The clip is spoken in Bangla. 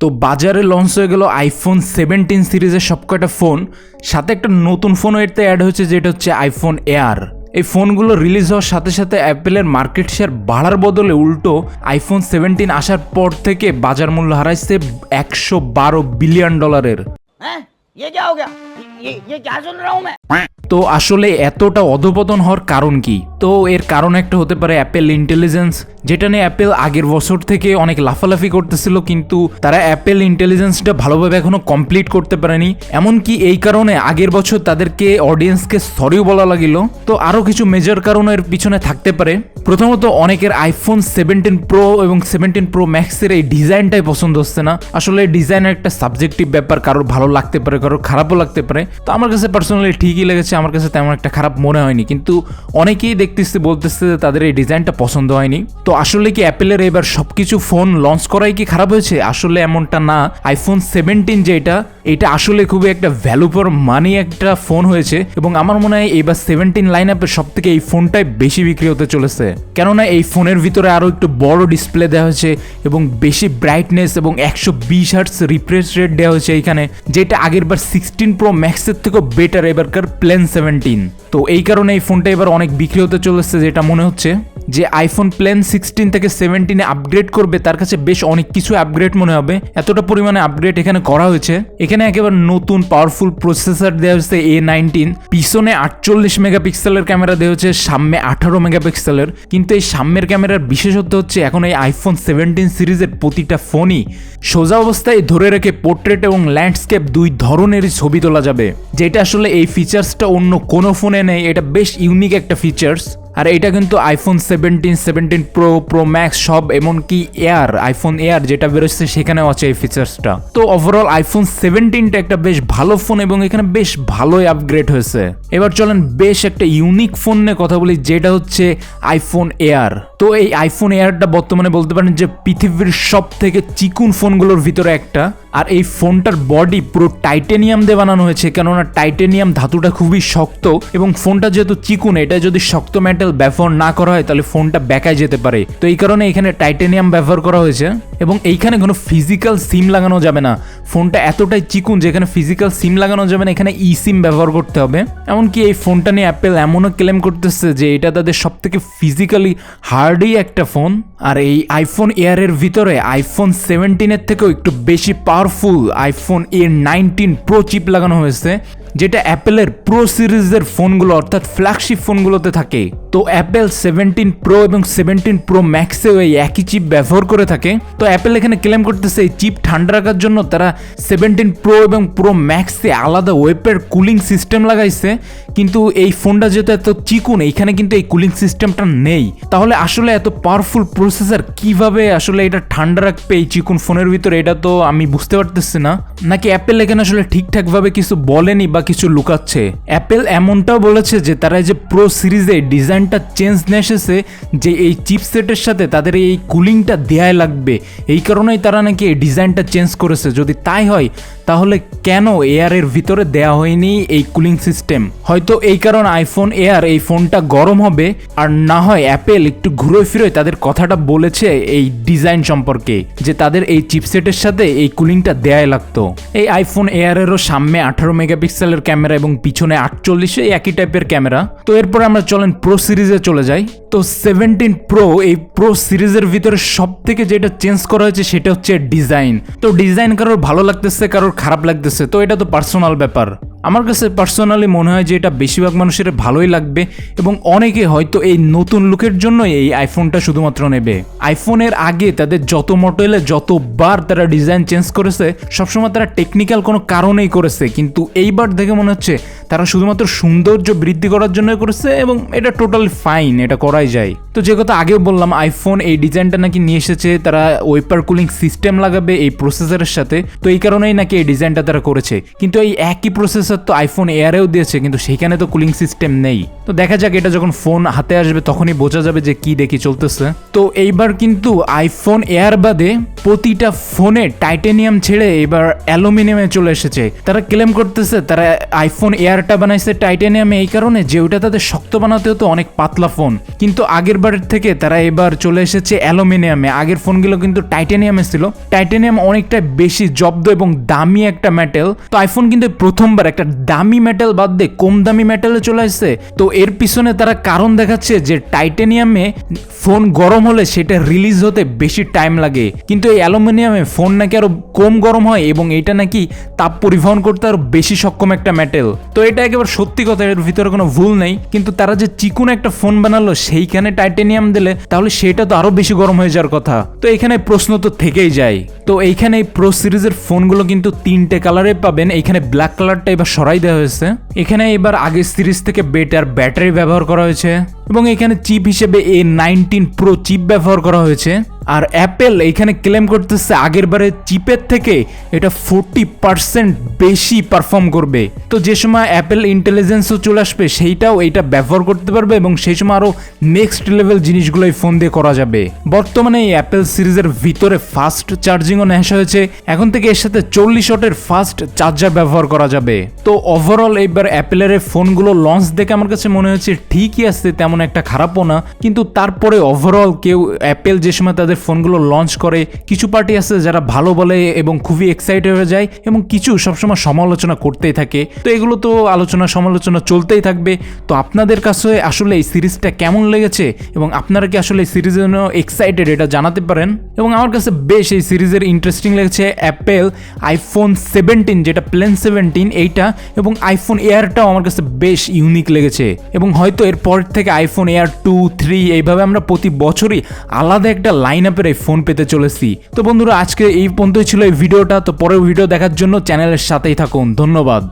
তো বাজারে লঞ্চ হয়ে গেল আইফোন 17 সিরিজের সবকটা ফোন, সাথে একটা নতুন ফোনও এতে অ্যাড হয়েছে যেটা হচ্ছে আইফোন এয়ার। এই ফোনগুলো রিলিজ হওয়ার সাথে সাথে অ্যাপেলের মার্কেট শেয়ার বাড়ার বদলে উল্টো আইফোন 17 আসার পর থেকে বাজার মূল্য হারাইছে $112 বিলিয়ন। তো আসলে এতটা অধপতন হওয়ার কারণ কি? তো এর কারণ একটা হতে পারে অ্যাপেল ইন্টেলিজেন্স, যেটা নিয়ে অ্যাপেল আগের বছর থেকে অনেক লাফালাফি করতেছিল, কিন্তু তারা অ্যাপেল ইন্টেলিজেন্সটা ভালোভাবে এখনো কমপ্লিট করতে পারেনি। এমনকি এই কারণে আগের বছর তাদেরকে অডিয়েন্সকে সরিও বলা লাগিল। তো আরও কিছু মেজর কারণ এর পিছনে থাকতে পারে। প্রথমত, অনেকের আইফোন 17 প্রো এবং 17 প্রো ম্যাক্সের এই ডিজাইনটাই পছন্দ হচ্ছে না। আসলে ডিজাইনের একটা সাবজেক্টিভ ব্যাপার, কারোর ভালো লাগতে পারে, কারোর খারাপও লাগতে পারে। তো আমার কাছে পার্সোনালি ঠিকই লেগেছে, আমার কাছে তেমন একটা খারাপ মনে হয়নি, কিন্তু অনেকেই দেখতেছে বলতেছে যে তাদের এই ডিজাইনটা পছন্দ হয়নি। তো আসলে কি অ্যাপেলের এবার সবকিছু ফোন লঞ্চ করাই কি খারাপ হয়েছে? আসলে এমনটা না। আইফোন 17 যেটা, এটা আসলে খুবই একটা ভ্যালু ফর মানি একটা ফোন হয়েছে, এবং আমার মনে হয় এবার 17 লাইন আপের সব থেকে এই ফোনটাই বেশি বিক্রি হতে চলেছে। কেননা এই ফোনের ভিতরে আরও একটু বড় ডিসপ্লে দেওয়া হয়েছে এবং বেশি ব্রাইটনেস এবং 120 হার্টজ রিফ্রেশ রেট দেওয়া হয়েছে এইখানে, যেটা আগেরবার 16 প্রো ম্যাক্সের থেকেও বেটার এবারকার প্লেন 17। তো এই কারণে এই ফোনটা এবার অনেক বিক্রি হতে চলেছে। যেটা মনে হচ্ছে যে আইফোন প্লেন 16 থেকে 17 আপগ্রেড করবে, তার কাছে বেশ অনেক কিছু আপগ্রেড মনে হবে। এতটা পরিমাণে আপগ্রেড এখানে করা হয়েছে। এখানে একেবারে নতুন পাওয়ারফুল প্রসেসর দেওয়া হয়েছে A19, পিছনে 48 মেগাপিক্সেলের ক্যামেরা দেওয়া হয়েছে, সামনে 18 মেগাপিক্সেলের। কিন্তু এই সামনের ক্যামেরার বিশেষত্ব হচ্ছে এখন এই আইফোন 17 সিরিজের প্রতিটা ফোনই সোজা অবস্থায় ধরে রেখে পোর্ট্রেট এবং ল্যান্ডস্কেপ দুই ধরনেরই ছবি তোলা যাবে, যেটা আসলে এই ফিচার্সটা অন্য কোনো ফোনে নেই। এটা বেশ ইউনিক একটা ফিচার্স। আর এটা কিন্তু আইফোন 17, 17 প্রো, প্রো ম্যাক্স সব, এমনকি এয়ার, আইফোন এয়ার যেটা বেরোচ্ছে সেখানেও আছে এই ফিচার্সটা। তো ওভারঅল আইফোন 17টা একটা বেশ ভালো ফোন এবং এখানে বেশ ভালোই আপগ্রেড হয়েছে। এবার চলেন বেশ একটা ইউনিক ফোন নিয়ে কথা বলি, যেটা হচ্ছে আইফোন এয়ার। তো এই আইফোন এয়ারটা বর্তমানে বলতে পারেন যে পৃথিবীর সব থেকে চিকুন ফোনগুলোর ভিতরে একটা। আর এই ফোনটার বডি পুরো টাইটেনিয়াম দিয়ে বানানো হয়েছে, কেননা টাইটেনিয়াম ধাতুটা খুবই শক্ত, এবং ফোনটা যেহেতু চিকুন, এটা যদি শক্ত মেটাল ব্যবহার না করা হয় তাহলে ফোনটা বেঁকায় যেতে পারে। তো এই কারণে এখানে টাইটেনিয়াম ব্যবহার করা হয়েছে, এবং এইখানে কোনো ফিজিক্যাল সিম লাগানো যাবে না। ফোনটা এতটাই চিকুন যে এখানে ফিজিক্যাল সিম লাগানো যাবে না, এখানে ই সিম ব্যবহার করতে হবে। এমনকি এই ফোনটা নিয়ে অ্যাপেল এমনও ক্লেম করতেছে যে এটা তাদের সব থেকে ফিজিক্যালি হার্ডই একটা ফোন। আর এই আইফোন এয়ারের ভিতরে আইফোন 17 থেকেও একটু বেশি powerful iPhone A19 pro chip লাগানো হয়েছে, যেটা অ্যাপেলের প্রো সিরিজের ফোনগুলো অর্থাৎ ফ্ল্যাগশিপ ফোনগুলোতে থাকে। তো অ্যাপেল 17 প্রো এবং 17 প্রো ম্যাক্সেও এই একই চিপ ব্যবহার করে থাকে। তো অ্যাপেল এখানে ক্লেম করতেছে এই চিপ ঠান্ডা রাখার জন্য তারা 17 প্রো এবং প্রো ম্যাক্সে আলাদা ওয়েবের কুলিং সিস্টেম লাগাইছে, কিন্তু এই ফোনটা যেহেতু এত চিকুন, এইখানে কিন্তু এই কুলিং সিস্টেমটা নেই। তাহলে আসলে এত পাওয়ারফুল প্রসেসর কিভাবে আসলে এটা ঠান্ডা রাখবে এই চিকুন ফোনের ভিতরে, এটা তো আমি বুঝতে পারতেছি না। নাকি অ্যাপেল এখানে আসলে ঠিকঠাকভাবে কিছু বলেনি বা কিছু লুকাচ্ছে? অ্যাপেল এমনটাও বলেছে যে তারা যে প্রো সিরিজে ডিজাইনটা চেঞ্জ নিয়ে এসেছে, যে এই চিপসেটের সাথে তাদের এই কুলিংটা দেয়াই লাগবে, এই কারণেই তারা নাকি এই ডিজাইনটা চেঞ্জ করেছে। যদি তাই হয় তাহলে কেন এয়ারের ভিতরে দেয়া হয়নি এই কুলিং সিস্টেম? হয়তো এই কারণ আইফোন এয়ার এই ফোনটা গরম হবে, আর না হয় অ্যাপেল একটু ঘুরে ফিরে তাদের কথাটা বলেছে এই ডিজাইন সম্পর্কে, যে তাদের এই চিপসেটের সাথে এই কুলিংটা দেয়াই লাগতো। এই আইফোন এয়ারেরও সামনে 18 মেগাপিক্সেলের ক্যামেরা এবং পিছনে 48, একই টাইপের ক্যামেরা। তো এরপর আমরা চলেন প্রো সিরিজে চলে যাই। তো 17 প্রো, এই প্রো সিরিজের ভিতরে সব থেকে যেটা চেঞ্জ করা হয়েছে সেটা হচ্ছে ডিজাইন। তো ডিজাইন কারোর ভালো লাগতেছে, কারোর খারাপ লাগতেছে, তো এটা তো পার্সোনাল ব্যাপার। আমার কাছে পার্সোনালি মনে হয় যে এটা বেশিরভাগ মানুষের ভালোই লাগবে, এবং অনেকে হয়তো এই নতুন লুকের জন্য এই আইফোনটা শুধুমাত্র নেবে। আইফোনের আগে তাদের যত মডেলে যতবার তারা ডিজাইন চেঞ্জ করেছে, সবসময় তারা টেকনিক্যাল কোনো কারণেই করেছে, কিন্তু এইবার দেখে মনে হচ্ছে তারা শুধুমাত্র সৌন্দর্য বৃদ্ধি করার জন্য করেছে, এবং এটা টোটালি ফাইন, এটা করাই যায়। তো যে কথা আগেও বললাম, আইফোন এই ডিজাইনটা নাকি নিয়ে এসেছে, তারা ওয়েপার কুলিং সিস্টেম লাগাবে এই প্রসেসরের সাথে, তো এই কারণেই নাকি এই ডিজাইনটা তারা করেছে। কিন্তু এই একই প্রসেসর প্রসেসর তো আইফোন এয়ারেও দিয়েছে, কিন্তু সেখানে তো কুলিং সিস্টেম নেই। তো দেখা যাক এটা যখন ফোন হাতে আসবে তখনই বোঝা যাবে যে কি দেখি চলতেছে। তো এইবার কিন্তু আইফোন এয়ার বাদে প্রতিটা ফোনে টাইটেনিয়াম ছেড়ে এবার অ্যালুমিনিয়ামে চলে এসেছে। তারা ক্লেম করতেছে তারা আইফোন এয়ারটা বানাইছে টাইটেনিয়ামে এই কারণে যে ওইটা তাদের শক্ত বানাতে হতো অনেক পাতলা ফোন, কিন্তু আগের বারের থেকে তারা এবার চলে এসেছে অ্যালুমিনিয়ামে। আগের ফোনগুলো কিন্তু টাইটেনিয়ামে ছিল। টাইটেনিয়াম অনেকটা বেশি জব্দ এবং দামি একটা মেটাল। তো আইফোন কিন্তু প্রথমবার একটা দামি মেটাল বাদ দিয়ে কম দামি মেটালে চলে আসছে। তো এর পিছনে তারা কারণ দেখাচ্ছে যে টাইটেনিয়ামে ফোন গরম হলে সেটা রিলিজ হতে বেশি টাইম লাগে, কিন্তু এই অ্যালুমিনিয়ামে ফোন নাকি আরো কম গরম হয় এবং এটা নাকি তাপ পরিবহন করতে আরো বেশি সক্ষম একটা মেটাল। তো এটা একেবারে সত্যি কথা, এর ভিতরে কোনো ভুল নেই। কিন্তু তারা যে চিকুন একটা ফোন বানালো সেইখানে টাইটেনিয়াম দিলে তাহলে সেটা তো আরো বেশি গরম হয়ে যাওয়ার কথা। তো এখানে প্রশ্ন তো থেকেই যায়। তো এইখানে এই প্রো সিরিজের ফোনগুলো কিন্তু 3টে কালারে পাবেন। এইখানে ব্ল্যাক কালারটা এবার সরাই দেওয়া হয়েছে। এখানে এবার আগের সিরিজ থেকে বেটার ব্যাটারি ব্যবহার করা হয়েছে এবং এখানে চিপ হিসেবে A19 প্রো চিপ ব্যবহার করা হয়েছে। আর অ্যাপেল এইখানে ক্লেম করতেছে আগের বারে চিপের থেকে এটা 40% বেশি পারফর্ম করবে। তো যে সময় অ্যাপেল ইন্টেলিজেন্সও চলে আসবে সেইটাও এইটা ব্যবহার করতে পারবে এবং সেই সময় আরও নেক্সট লেভেল জিনিসগুলো এই ফোন দিয়ে করা যাবে। বর্তমানে এই অ্যাপেল সিরিজের ভিতরে ফাস্ট চার্জিংও নেওয়া হয়েছে। এখন থেকে এর সাথে 40 ওয়াটের ফাস্ট চার্জার ব্যবহার করা যাবে। তো ওভারঅল এইবার অ্যাপেলের এই ফোনগুলো লঞ্চ দেখে আমার কাছে মনে হচ্ছে ঠিকই আছে, তেমন একটা খারাপও না। কিন্তু তারপরে ওভারঅল কেউ অ্যাপেল যে সময় তাদের ফোনগুলো লঞ্চ করে কিছু পার্টি আছে যারা ভালো বলে এবং খুবই এক্সাইটেড হয়ে যায় এবং কিছু সবসময় সমালোচনা করতেই থাকে। তো এগুলো তো আলোচনা সমালোচনা চলতেই থাকবে। তো আপনাদের কাছে আসলে এই সিরিজটা কেমন লেগেছে এবং আপনারা কি আসলে এই সিরিজের জন্য এক্সাইটেড এটা জানাতে পারেন। এবং আমার কাছে বেশ এই সিরিজের ইন্টারেস্টিং লেগেছে অ্যাপেল আইফোন 17 যেটা প্লেন 17 এইটা এবং আইফোন এয়ারটাও আমার কাছে বেশ ইউনিক লেগেছে। এবং হয়তো এরপর থেকে আইফোন এয়ার 2, 3 এইভাবে আমরা প্রতি বছরই আলাদা একটা লাইন আপের এই ফোন পেতে চলেছি। তো বন্ধুরা আজকে এই পর্যন্তই ছিল এই ভিডিওটা। তো পরের ভিডিও দেখার জন্য চ্যানেলের সাথেই থাকুন। ধন্যবাদ।